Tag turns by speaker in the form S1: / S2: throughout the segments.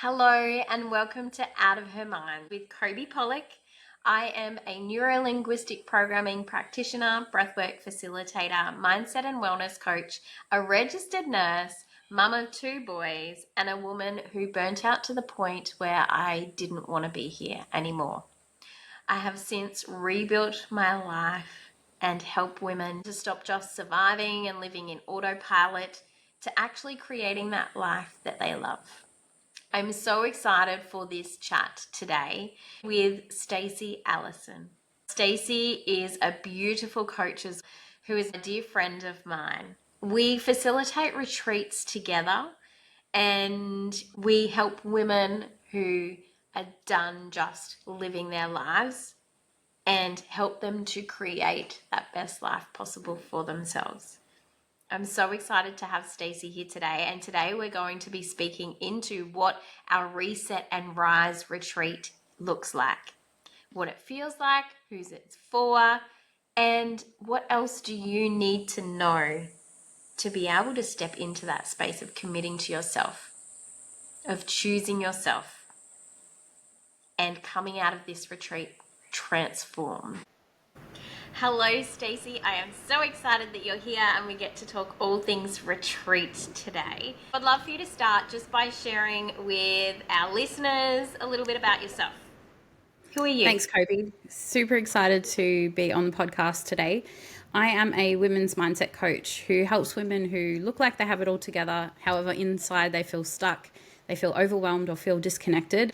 S1: Hello and welcome to Out of Her Mind with Kobe Pollock. I am a neuro-linguistic programming practitioner, breathwork facilitator, mindset and wellness coach, a registered nurse, mum of 2 boys, and a woman who burnt out to the point where I didn't want to be here anymore. I have since rebuilt my life and help women to stop just surviving and living in autopilot to actually creating that life that they love. I'm so excited for this chat today with Stacey Allison. Stacey is a beautiful coach who is a dear friend of mine. We facilitate retreats together and we help women who are done just living their lives and help them to create that best life possible for themselves. I'm so excited to have Stacey here today, and today we're going to be speaking into what our Reset and Rise retreat looks like, what it feels like, who's it's for, and what else do you need to know to be able to step into that space of committing to yourself, of choosing yourself, and coming out of this retreat transformed. Hello, Stacey. I am so excited that you're here and we get to talk all things retreat today. I'd love for you to start just by sharing with our listeners a little bit about yourself. Who are you?
S2: Thanks, Kobe. Super excited to be on the podcast today. I am a women's mindset coach who helps women who look like they have it all together. However, inside they feel stuck, they feel overwhelmed or feel disconnected.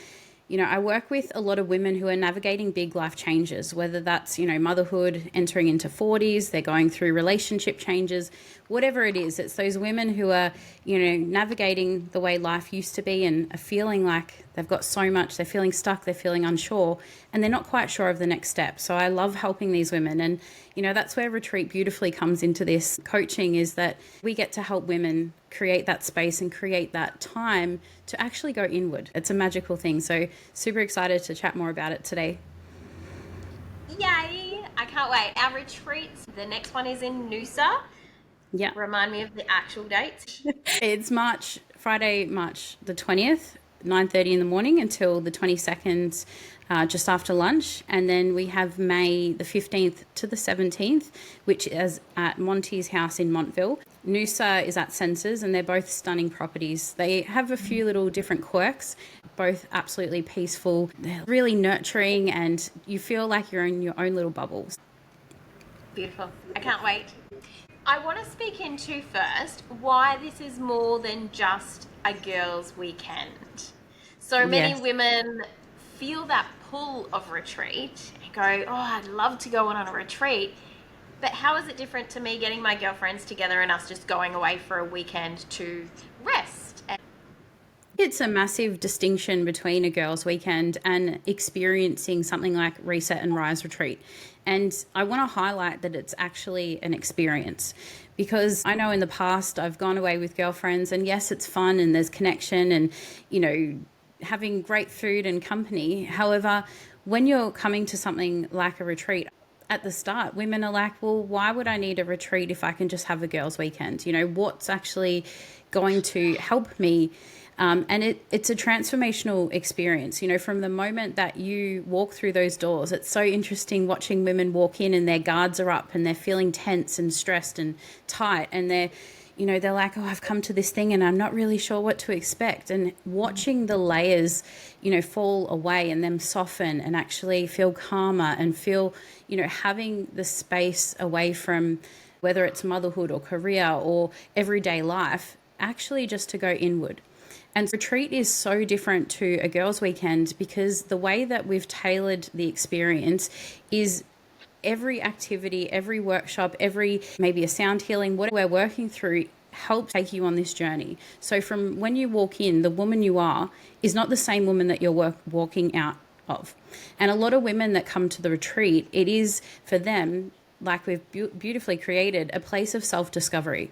S2: I work with a lot of women who are navigating big life changes, whether that's, motherhood, entering into 40s, they're going through relationship changes, whatever it is. It's those women who are, navigating the way life used to be and are feeling like they've got so much, they're feeling stuck, they're feeling unsure, and they're not quite sure of the next step. So I love helping these women. And, that's where Retreat beautifully comes into this. Coaching is that we get to help women create that space and create that time to actually go inward. It's a magical thing. So super excited to chat more about it today.
S1: Yay! I can't wait. Our retreats, the next one is in Noosa.
S2: Yeah.
S1: Remind me of the actual dates.
S2: It's Friday, March the 20th, 9:30 in the morning until the 22nd, just after lunch. And then we have May the 15th to the 17th, which is at Monty's house in Montville. Noosa is at Senses, and they're both stunning properties. They have a few little different quirks, both absolutely peaceful. They're really nurturing, and you feel like you're in your own little bubbles.
S1: Beautiful. I can't wait. I want to speak into first why this is more than just a girls' weekend. So many women feel that pull of retreat and go, oh, I'd love to go on a retreat. But how is it different to me getting my girlfriends together and us just going away for a weekend to rest?
S2: It's a massive distinction between a girls' weekend and experiencing something like Reset and Rise Retreat. And I want to highlight that it's actually an experience, because I know in the past I've gone away with girlfriends, and yes, it's fun and there's connection and, having great food and company. However, when you're coming to something like a retreat, at the start, women are like, well, why would I need a retreat if I can just have a girls' weekend? What's actually going to help me? And it's a transformational experience. From the moment that you walk through those doors, it's so interesting watching women walk in and their guards are up and they're feeling tense and stressed and tight, and they're like, oh, I've come to this thing and I'm not really sure what to expect. And watching the layers, fall away and them soften and actually feel calmer and feel, having the space away from whether it's motherhood or career or everyday life, actually just to go inward. And retreat is so different to a girls' weekend, because the way that we've tailored the experience is every activity, every workshop, every maybe a sound healing, what we're working through helps take you on this journey. So from when you walk in, the woman you are is not the same woman that you're walking out of. And a lot of women that come to the retreat, it is for them, like we've beautifully created, a place of self-discovery.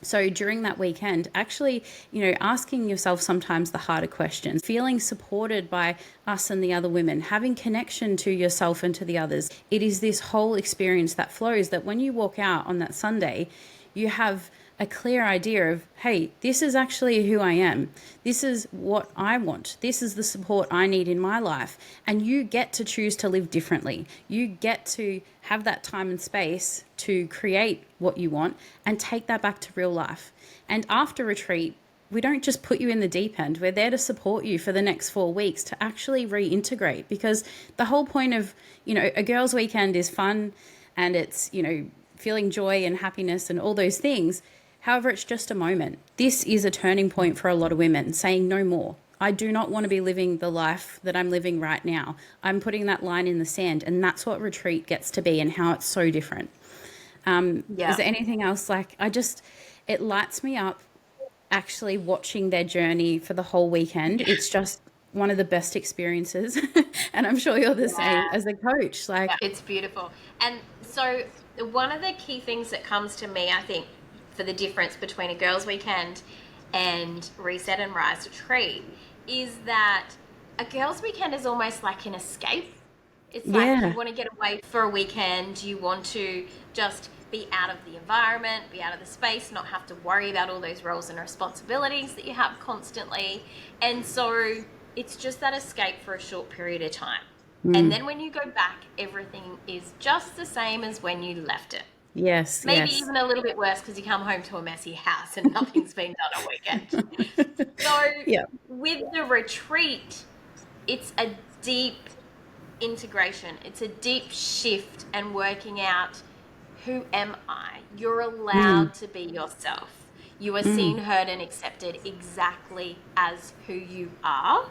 S2: So during that weekend, actually, asking yourself sometimes the harder questions, feeling supported by us and the other women, having connection to yourself and to the others. It is this whole experience that flows, that when you walk out on that Sunday, you have a clear idea of, hey, this is actually who I am. This is what I want. This is the support I need in my life. And you get to choose to live differently. You get to have that time and space to create what you want and take that back to real life. And after retreat, we don't just put you in the deep end. We're there to support you for the next 4 weeks to actually reintegrate, because the whole point of, a girls' weekend is fun and it's, feeling joy and happiness and all those things. However, it's just a moment. This is a turning point for a lot of women, saying no more. I do not want to be living the life that I'm living right now. I'm putting that line in the sand, and that's what retreat gets to be and how it's so different. Is there anything else? It lights me up actually watching their journey for the whole weekend. It's just one of the best experiences. And I'm sure you're the same as a coach.
S1: It's beautiful. And so one of the key things that comes to me, I think, for the difference between a girls' weekend and Reset and Rise Retreat is that a girls' weekend is almost like an escape. It's like you want to get away for a weekend, you want to just be out of the environment, be out of the space, not have to worry about all those roles and responsibilities that you have constantly. And so it's just that escape for a short period of time. And then when you go back, everything is just the same as when you left it.
S2: Yes.
S1: Maybe even a little bit worse because you come home to a messy house and nothing's been done all weekend. So with the retreat, it's a deep integration. It's a deep shift and working out, who am I? You're allowed to be yourself. You are seen, heard, and accepted exactly as who you are.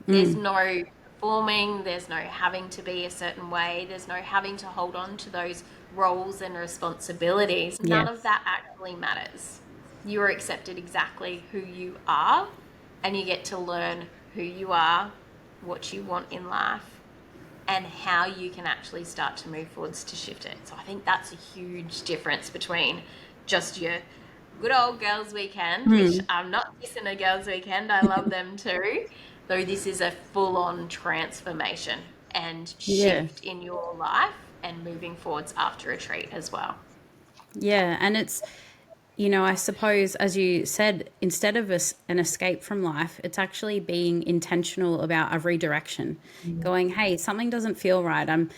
S1: There's no performing, there's no having to be a certain way, there's no having to hold on to those roles and responsibilities. None of that actually matters. You are accepted exactly who you are, and you get to learn who you are, what you want in life, and how you can actually start to move forwards to shift it. So I think that's a huge difference between just your good old girls' weekend, which I'm not dissing a girls' weekend, I love them too, though this is a full-on transformation and shift in your life and moving forwards after retreat as well.
S2: Yeah, and it's, I suppose, as you said, instead of an escape from life, it's actually being intentional about a redirection. Going, hey, something doesn't feel right. I'm,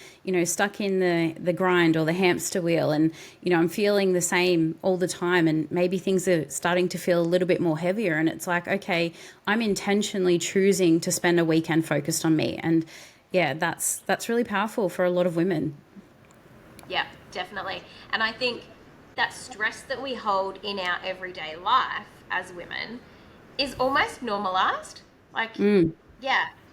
S2: stuck in the grind or the hamster wheel, and, I'm feeling the same all the time, and maybe things are starting to feel a little bit more heavier. And it's like, okay, I'm intentionally choosing to spend a weekend focused on me. And yeah, that's really powerful for a lot of women.
S1: Yeah, definitely. And I think that stress that we hold in our everyday life as women is almost normalized.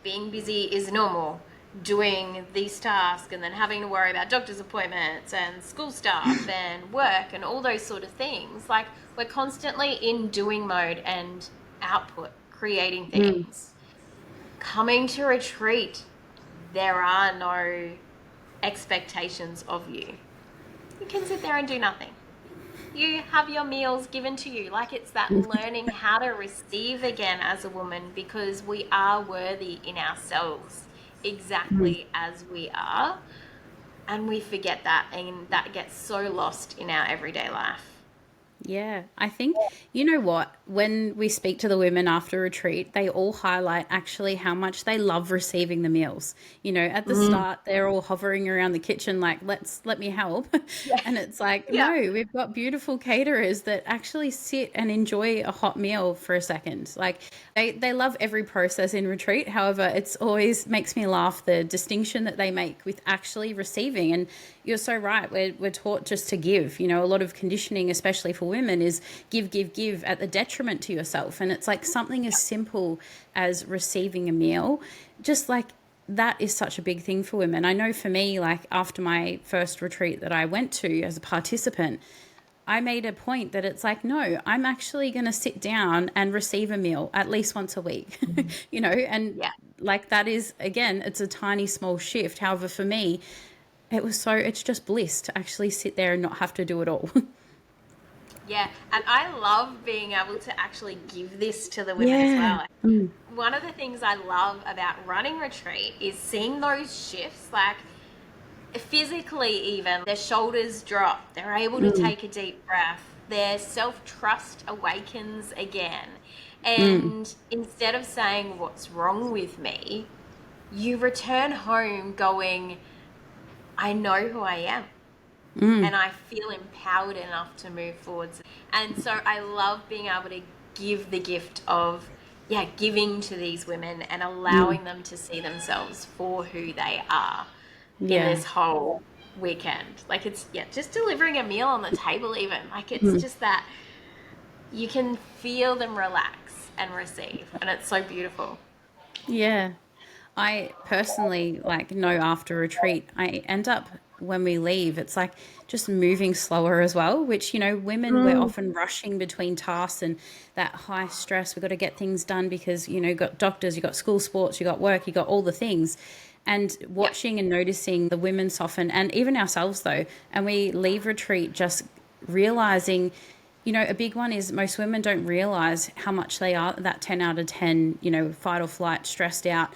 S1: Being busy is normal. Doing these tasks and then having to worry about doctor's appointments and school stuff and work and all those sort of things. Like, we're constantly in doing mode and output, creating things. Coming to retreat, there are no expectations of you. You can sit there and do nothing. You have your meals given to you. Like, it's that learning how to receive again as a woman, because we are worthy in ourselves exactly as we are. And we forget that, and that gets so lost in our everyday life.
S2: Yeah, I think, you know what, when we speak to the women after retreat, they all highlight actually how much they love receiving the meals. At the start, they're all hovering around the kitchen like, let me help. And it's like, no, we've got beautiful caterers that actually sit and enjoy a hot meal for a second. Like, they love every process in retreat. However, it's always makes me laugh, the distinction that they make with actually receiving. And you're so right. We're taught just to give. A lot of conditioning, especially for women, is give at the detriment to yourself. And it's like something as simple as receiving a meal, just like that is such a big thing for women. I know for me, like after my first retreat that I went to as a participant, I made a point that it's like, no, I'm actually going to sit down and receive a meal at least once a week, like that is, again, it's a tiny, small shift. However, for me, it's just bliss to actually sit there and not have to do it all.
S1: Yeah, and I love being able to actually give this to the women as well. One of the things I love about running retreat is seeing those shifts, like physically even, their shoulders drop, they're able to take a deep breath, their self-trust awakens again. And instead of saying, what's wrong with me, you return home going, I know who I am. And I feel empowered enough to move forwards. And so I love being able to give the gift of, giving to these women and allowing them to see themselves for who they are in
S2: Yeah.
S1: this whole weekend. Like it's, just delivering a meal on the table even. Like it's just that you can feel them relax and receive. And it's so beautiful.
S2: Yeah. I personally know after retreat, I end up when we leave, it's like just moving slower as well, which, women, we're often rushing between tasks and that high stress. We've got to get things done because, you've got doctors, you've got school sports, you've got work, you've got all the things. And
S1: Yep.
S2: watching and noticing the women soften, and even ourselves though, and we leave retreat just realizing, a big one is most women don't realize how much they are that 10 out of 10, fight or flight, stressed out.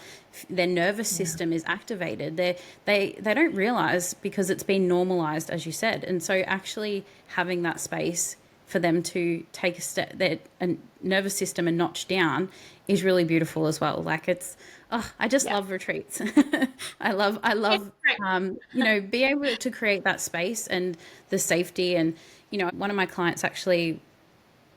S2: Their nervous system is activated. They don't realize because it's been normalized, as you said. And so actually having that space for them to take a step, their nervous system a notch down is really beautiful as well. Like it's, I just love retreats. I love, be able to create that space and the safety. And, one of my clients actually,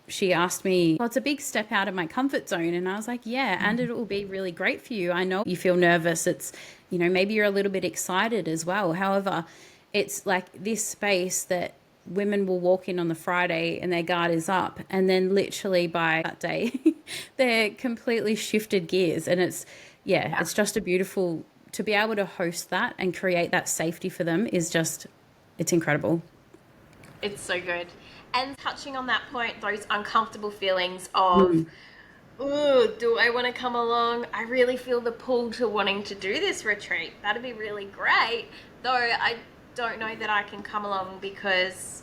S2: she asked me, well, it's a big step out of my comfort zone. And I was like, yeah, and it will be really great for you. I know you feel nervous. It's, maybe you're a little bit excited as well. However, it's like this space that women will walk in on the Friday and their guard is up. And then literally by that day, they're completely shifted gears. And it's, it's just a beautiful, to be able to host that and create that safety for them is just, it's incredible.
S1: It's so good. And touching on that point, those uncomfortable feelings of, ooh, do I want to come along? I really feel the pull to wanting to do this retreat. That'd be really great. Though I don't know that I can come along because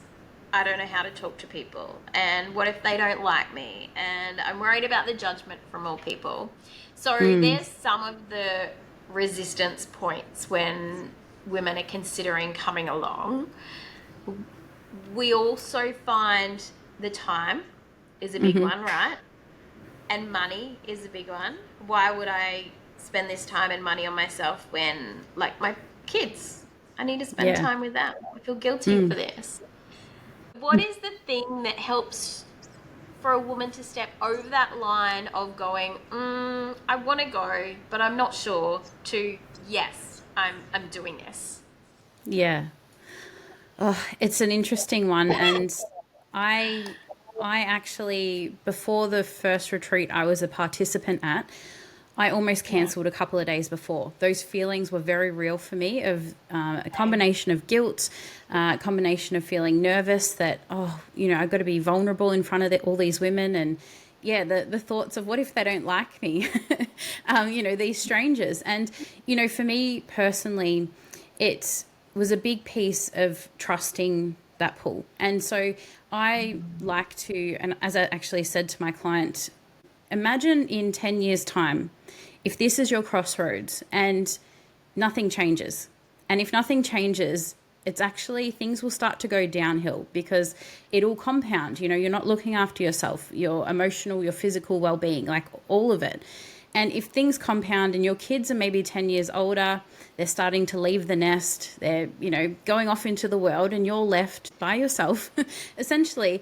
S1: I don't know how to talk to people. And what if they don't like me? And I'm worried about the judgment from all people. So there's some of the resistance points when women are considering coming along. We also find the time is a big one, right? And money is a big one. Why would I spend this time and money on myself when, like, my kids, I need to spend time with them. I feel guilty for this. What is the thing that helps for a woman to step over that line of going, I want to go, but I'm not sure, to, yes, I'm doing this?
S2: Yeah. Oh, it's an interesting one. And I actually, before the first retreat I was a participant at, I almost cancelled a couple of days before. Those feelings were very real for me of a combination of guilt, a combination of feeling nervous that, I've got to be vulnerable in front of all these women. And the thoughts of what if they don't like me, these strangers. And, for me personally, it was a big piece of trusting that pull. And so I like to, and as I actually said to my client, imagine in 10 years' time, if this is your crossroads and nothing changes. And if nothing changes, it's actually things will start to go downhill because it'll compound. You're not looking after yourself, your emotional, your physical well-being, like all of it. And if things compound and your kids are maybe 10 years older, they're starting to leave the nest, they're, going off into the world and you're left by yourself, essentially,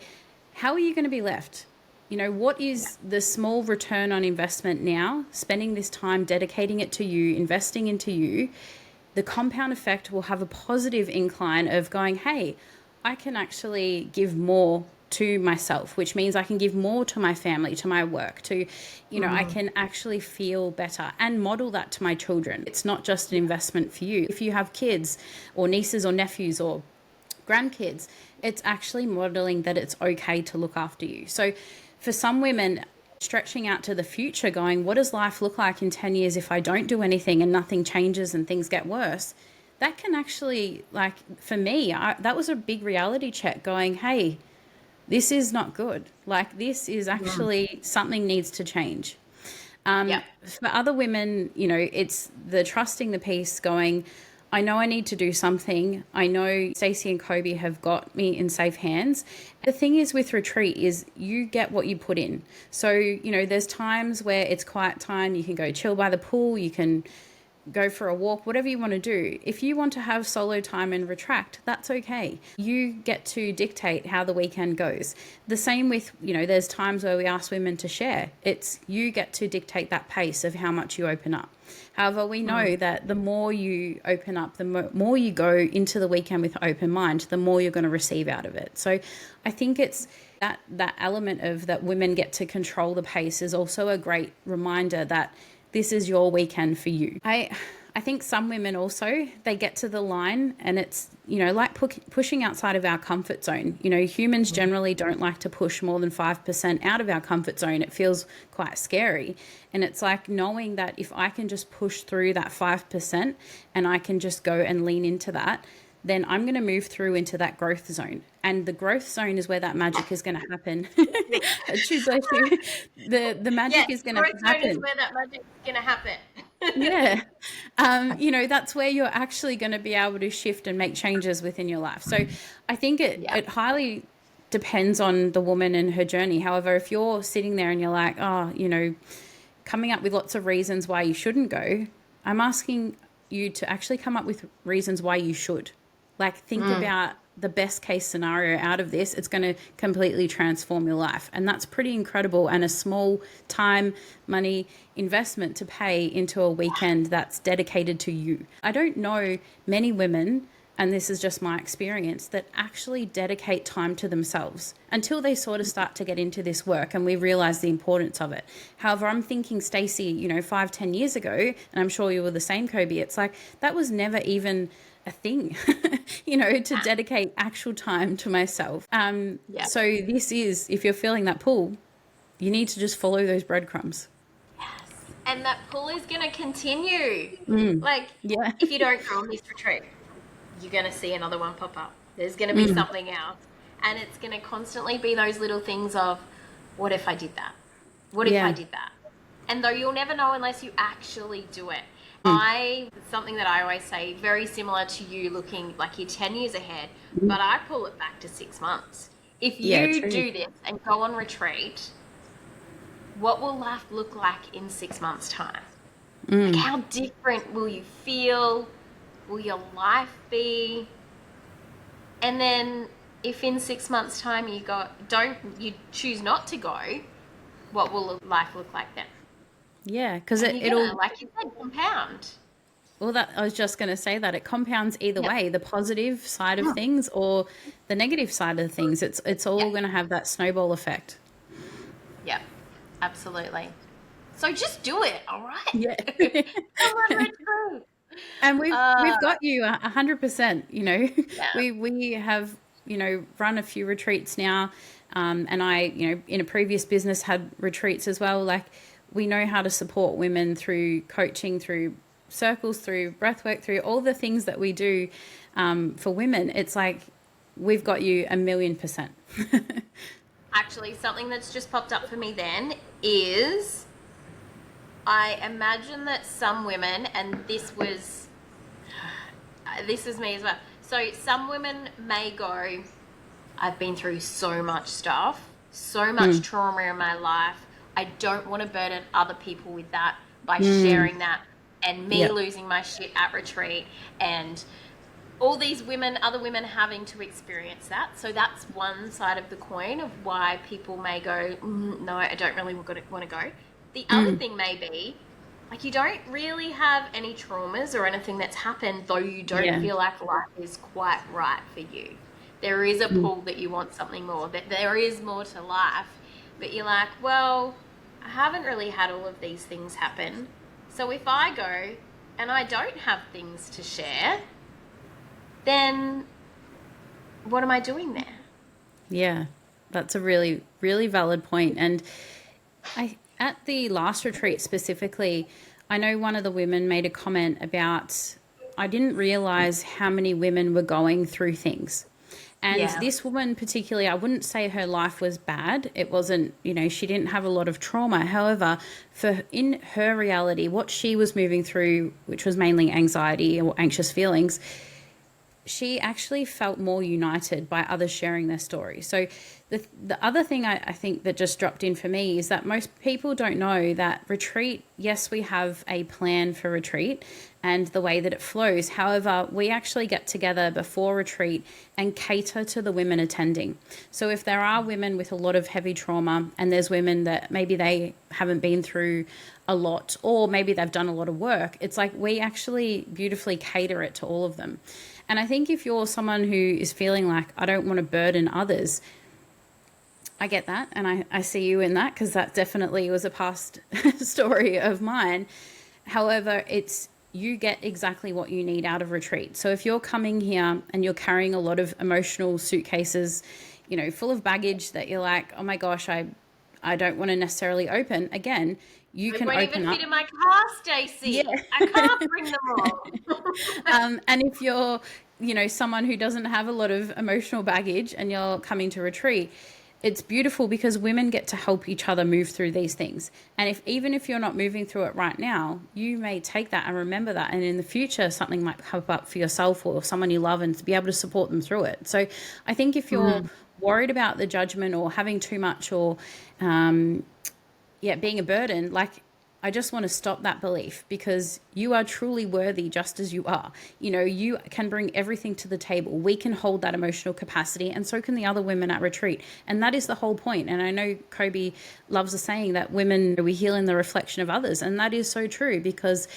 S2: how are you going to be left? What is the small return on investment now, spending this time, dedicating it to you, investing into you? The compound effect will have a positive incline of going, hey, I can actually give more to myself, which means I can give more to my family, to my work, to, I can actually feel better and model that to my children. It's not just an investment for you. If you have kids or nieces or nephews or grandkids, it's actually modeling that it's okay to look after you. So for some women, stretching out to the future, going, what does life look like in 10 years if I don't do anything and nothing changes and things get worse? That can actually, for me, that was a big reality check going, hey, this is not good. This is actually something needs to change. For other women, it's the trusting the piece going, I know I need to do something. I know Stacey and Kobe have got me in safe hands. The thing is with retreat is you get what you put in. So, there's times where it's quiet time. You can go chill by the pool. You can go for a walk, whatever you want to do. If you want to have solo time and retract, that's okay. You get to dictate how the weekend goes. The same with, there's times where we ask women to share. It's you get to dictate that pace of how much you open up. However, we know that the more you open up, the more you go into the weekend with open mind, the more you're going to receive out of it. So I think it's that element of that women get to control the pace is also a great reminder that this is your weekend for you. I think some women also, they get to the line and it's, like pushing outside of our comfort zone. Humans generally don't like to push more than 5% out of our comfort zone. It feels quite scary. And it's like knowing that if I can just push through that 5% and I can just go and lean into that, then I'm going to move through into that growth zone. And the growth zone is where that magic is going to happen. The magic is going to happen.
S1: Growth zone is where that magic is going to happen.
S2: Yeah. That's where you're actually going to be able to shift and make changes within your life. So I think it highly depends on the woman and her journey. However, if you're sitting there and you're like, coming up with lots of reasons why you shouldn't go, I'm asking you to actually come up with reasons why you should. Like think about the best case scenario out of this. It's going to completely transform your life. And that's pretty incredible and a small time, money investment to pay into a weekend that's dedicated to you. I don't know many women, and this is just my experience, that actually dedicate time to themselves until they sort of start to get into this work and we realize the importance of it. However, I'm thinking, Stacey, 5-10 years ago, and I'm sure you were the same, Kobe, it's like that was never even a thing, to dedicate actual time to myself. So this is, if you're feeling that pull, you need to just follow those breadcrumbs.
S1: Yes. And that pull is going to continue. If you don't go on this retreat, you're going to see another one pop up. There's going to be something else. And it's going to constantly be those little things of, what if I did that? What if I did that? And though you'll never know unless you actually do it. Something that I always say, very similar to you looking like you're 10 years ahead, but I pull it back to 6 months. If you do this and go on retreat, what will life look like in 6 months' time? Like how different will you feel? Will your life be? And then if in 6 months' time you choose not to go, what will life look like then?
S2: Yeah, because
S1: it'll, like you said, compound.
S2: Well, I was just going to say that it compounds either way, the positive side of things or the negative side of things. It's all going to have that snowball effect.
S1: Yeah, absolutely. So just do it, all right?
S2: Yeah.
S1: Come on, retreat.
S2: And we've got you 100%. We have run a few retreats now, and I in a previous business had retreats as well. Like we know how to support women through coaching, through circles, through breathwork, through all the things that we do for women. It's like we've got you 1,000,000%.
S1: Actually, something that's just popped up for me then is I imagine that some women, and this was me as well. So some women may go, I've been through so much stuff, so much trauma in my life. I don't want to burden other people with that by sharing that and me losing my shit at retreat and all these other women having to experience that. So that's one side of the coin of why people may go, no, I don't really want to go. The other thing may be, like, you don't really have any traumas or anything that's happened, though you don't feel like life is quite right for you. There is a pull that you want something more, that there is more to life, but you're like, well, I haven't really had all of these things happen. So if I go and I don't have things to share, then what am I doing there?
S2: Yeah, that's a really, really valid point. And at the last retreat specifically, I know one of the women made a comment about, I didn't realize how many women were going through things. And
S1: Yeah.
S2: this woman particularly, I wouldn't say her life was bad. It wasn't, she didn't have a lot of trauma. However, for in her reality, what she was moving through, which was mainly anxiety or anxious feelings, she actually felt more united by others sharing their story. So the other thing I think that just dropped in for me is that most people don't know that retreat, yes, we have a plan for retreat and the way that it flows. However, we actually get together before retreat and cater to the women attending. So if there are women with a lot of heavy trauma and there's women that maybe they haven't been through a lot, or maybe they've done a lot of work, it's like we actually beautifully cater it to all of them. And I think if you're someone who is feeling like, I don't want to burden others, I get that. And I see you in that, because that definitely was a past story of mine. However, you get exactly what you need out of retreat. So if you're coming here and you're carrying a lot of emotional suitcases, full of baggage that you're like, oh my gosh, I don't want to necessarily open, again, you
S1: They
S2: can
S1: won't even
S2: open up.
S1: fit in my car,
S2: Yeah.
S1: Stacey. I can't bring them all.
S2: And if you're, someone who doesn't have a lot of emotional baggage and you're coming to retreat, it's beautiful because women get to help each other move through these things. And even if you're not moving through it right now, you may take that and remember that. And in the future, something might come up for yourself or someone you love, and to be able to support them through it. So I think if you're worried about the judgment or having too much, or being a burden, like, I just want to stop that belief, because you are truly worthy just as you are. You can bring everything to the table. We can hold that emotional capacity, and so can the other women at retreat. And that is the whole point. And I know Kobe loves the saying that women, we heal in the reflection of others. And that is so true, because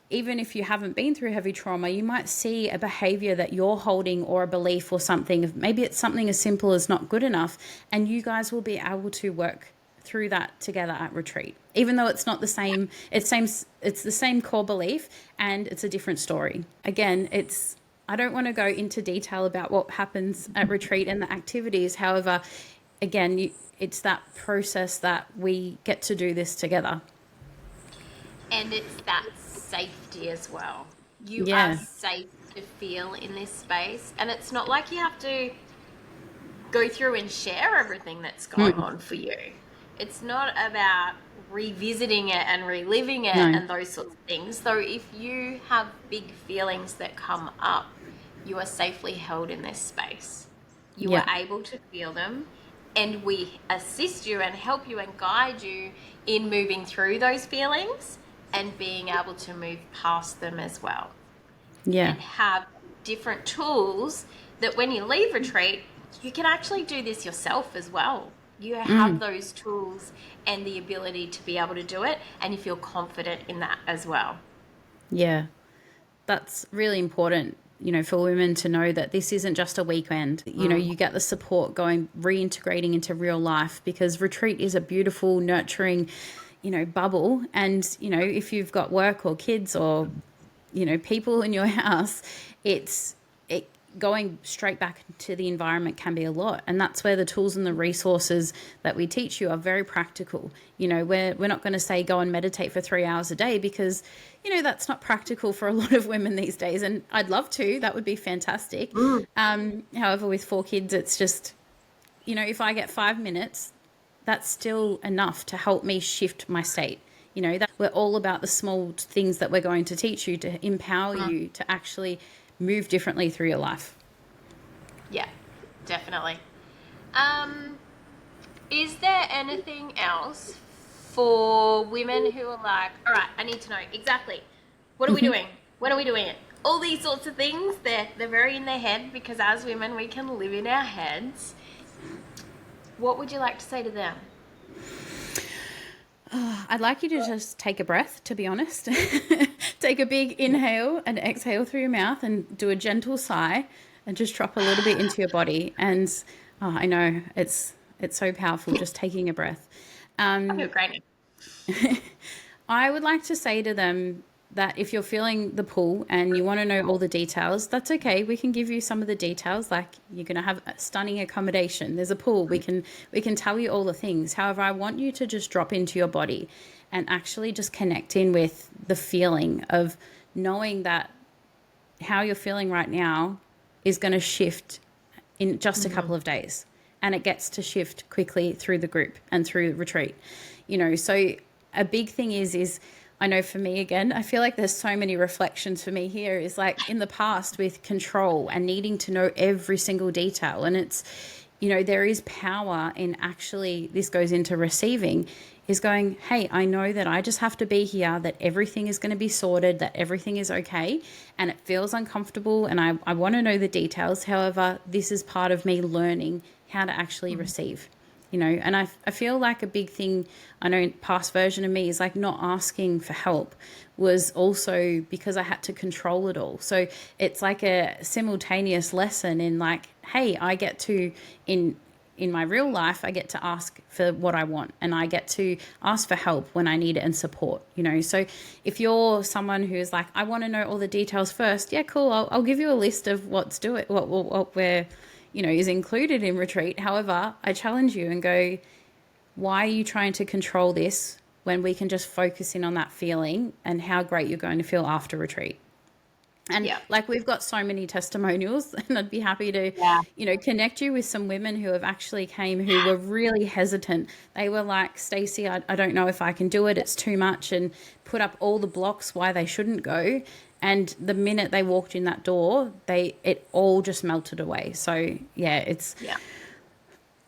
S2: even if you haven't been through heavy trauma, you might see a behavior that you're holding, or a belief or something. Maybe it's something as simple as not good enough, and you guys will be able to work through that together at retreat, even though it's not the same. It's the same core belief, and it's a different story. Again, I don't want to go into detail about what happens at retreat and the activities. However, again, it's that process that we get to do this together.
S1: And it's that safety as well. You are
S2: Yeah.
S1: safe to feel in this space. And it's not like you have to go through and share everything that's going on for you. It's not about revisiting it and reliving it
S2: No.
S1: and those sorts of things. So if you have big feelings that come up, you are safely held in this space. You
S2: Yeah.
S1: are able to feel them, and we assist you and help you and guide you in moving through those feelings and being able to move past them as well.
S2: Yeah.
S1: And have different tools that when you leave retreat, you can actually do this yourself as well. You have those tools and the ability to be able to do it, and you feel confident in that as well.
S2: Yeah. That's really important, for women to know that this isn't just a weekend. You get the support going, reintegrating into real life, because retreat is a beautiful, nurturing, bubble. And, if you've got work or kids or, people in your house, going straight back to the environment can be a lot. And that's where the tools and the resources that we teach you are very practical. We're not going to say go and meditate for 3 hours a day, because that's not practical for a lot of women these days. And I'd love to, that would be fantastic. However, with 4 kids, it's just, if I get 5 minutes, that's still enough to help me shift my state. That we're all about the small things that we're going to teach you to empower you to actually move differently through your life.
S1: Yeah, definitely. Is there anything else for women who are like, all right, I need to know exactly what are we doing? When are we doing it? All these sorts of things, they're very in their head, because as women we can live in our heads. What would you like to say to them?
S2: I'd like you to just take a breath, to be honest. Take a big inhale and exhale through your mouth, and do a gentle sigh, and just drop a little bit into your body. And I know it's so powerful, just taking a breath.
S1: I feel great.
S2: I would like to say to them that if you're feeling the pull and you want to know all the details, that's okay. We can give you some of the details, like you're going to have a stunning accommodation. There's a pool. We can tell you all the things. However, I want you to just drop into your body and actually just connect in with the feeling of knowing that how you're feeling right now is going to shift in just a couple of days, and it gets to shift quickly through the group and through retreat. So a big thing is I know for me, again, I feel like there's so many reflections for me here, is like in the past with control and needing to know every single detail. And it's, there is power in, actually, this goes into receiving, is going, hey, I know that I just have to be here, that everything is going to be sorted, that everything is okay. And it feels uncomfortable, and I want to know the details. However, this is part of me learning how to actually receive. And I feel like a big thing, I know past version of me is like not asking for help was also because I had to control it all. So it's like a simultaneous lesson in like, hey, I get to, in my real life, I get to ask for what I want, and I get to ask for help when I need it and support, So if you're someone who's like, I want to know all the details first, yeah, cool. I'll give you a list of what we're, is included in retreat. However, I challenge you and go, why are you trying to control this when we can just focus in on that feeling and how great you're going to feel after retreat? And like, we've got so many testimonials, and I'd be happy to, connect you with some women who have actually came who were really hesitant. They were like, Stacey, I don't know if I can do it. It's too much, and put up all the blocks why they shouldn't go. And the minute they walked in that door, it all just melted away. So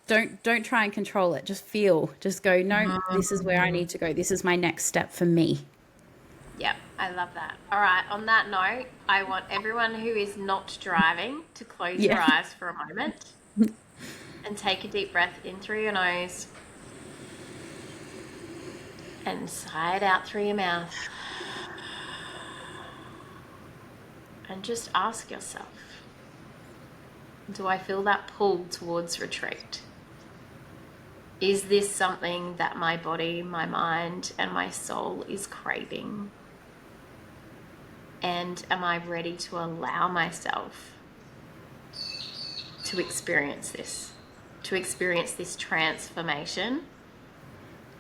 S2: don't try and control it. Just feel, just go, no, this is where I need to go. This is my next step for me.
S1: Yep, I love that. All right, on that note, I want everyone who is not driving to close your eyes for a moment and take a deep breath in through your nose and sigh it out through your mouth. And just ask yourself, do I feel that pull towards retreat? Is this something that my body, my mind, and my soul is craving? And am I ready to allow myself to experience this transformation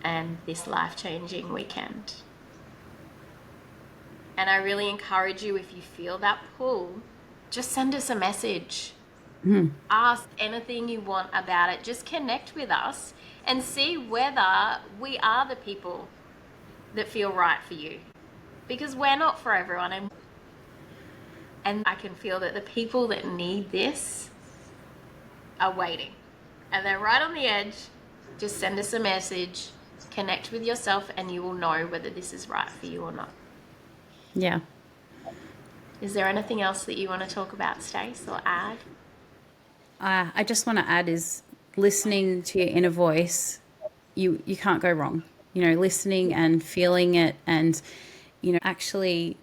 S1: and this life-changing weekend? And I really encourage you, if you feel that pull, just send us a message. Ask anything you want about it. Just connect with us and see whether we are the people that feel right for you. Because we're not for everyone. And I can feel that the people that need this are waiting. And they're right on the edge. Just send us a message. Connect with yourself, and you will know whether this is right for you or not.
S2: Yeah.
S1: Is there anything else that you want to talk about, Stace, or add?
S2: I just want to add is listening to your inner voice. You can't go wrong. Listening and feeling it, and actually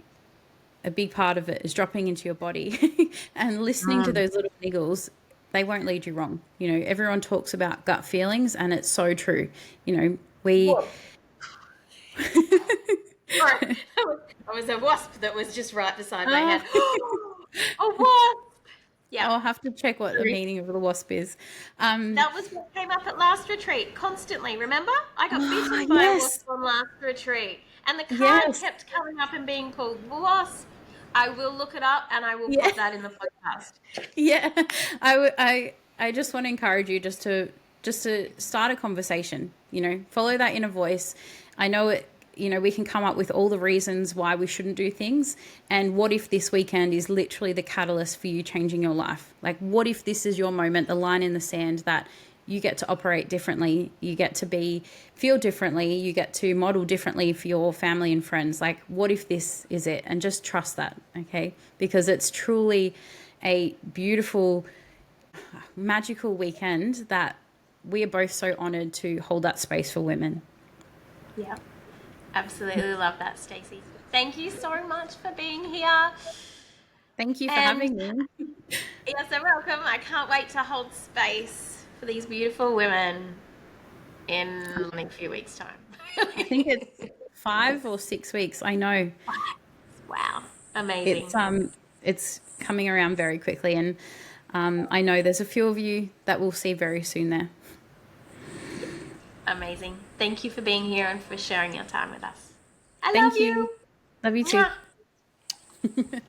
S2: a big part of it is dropping into your body and listening to those little niggles. They won't lead you wrong. Everyone talks about gut feelings, and it's so true. We.
S1: Sorry, that was a wasp that was just right beside my head. A wasp! Yeah.
S2: I'll have to check what the meaning of the wasp is.
S1: That was what came up at last retreat constantly, remember? I got bitten by a wasp on last retreat. And the card kept coming up and being called wasp. I will look it up, and I will put that in the podcast.
S2: Yeah. I just want to encourage you just to start a conversation, follow that inner voice. I know it, we can come up with all the reasons why we shouldn't do things. And what if this weekend is literally the catalyst for you changing your life? Like, what if this is your moment, the line in the sand, that you get to operate differently, you get to feel differently, you get to model differently for your family and friends? Like, what if this is it? And just trust that, okay? Because it's truly a beautiful, magical weekend that we are both so honored to hold that space for women.
S1: Yeah. Absolutely love that, Stacey. Thank you so much for being here.
S2: Thank you for having me.
S1: You're so welcome. I can't wait to hold space for these beautiful women in a few weeks' time.
S2: I think it's 5 or 6 weeks. I know.
S1: Wow. Amazing.
S2: It's coming around very quickly, and I know there's a few of you that we'll see very soon there.
S1: Amazing. Thank you for being here and for sharing your time with us. I love you.
S2: Love you too.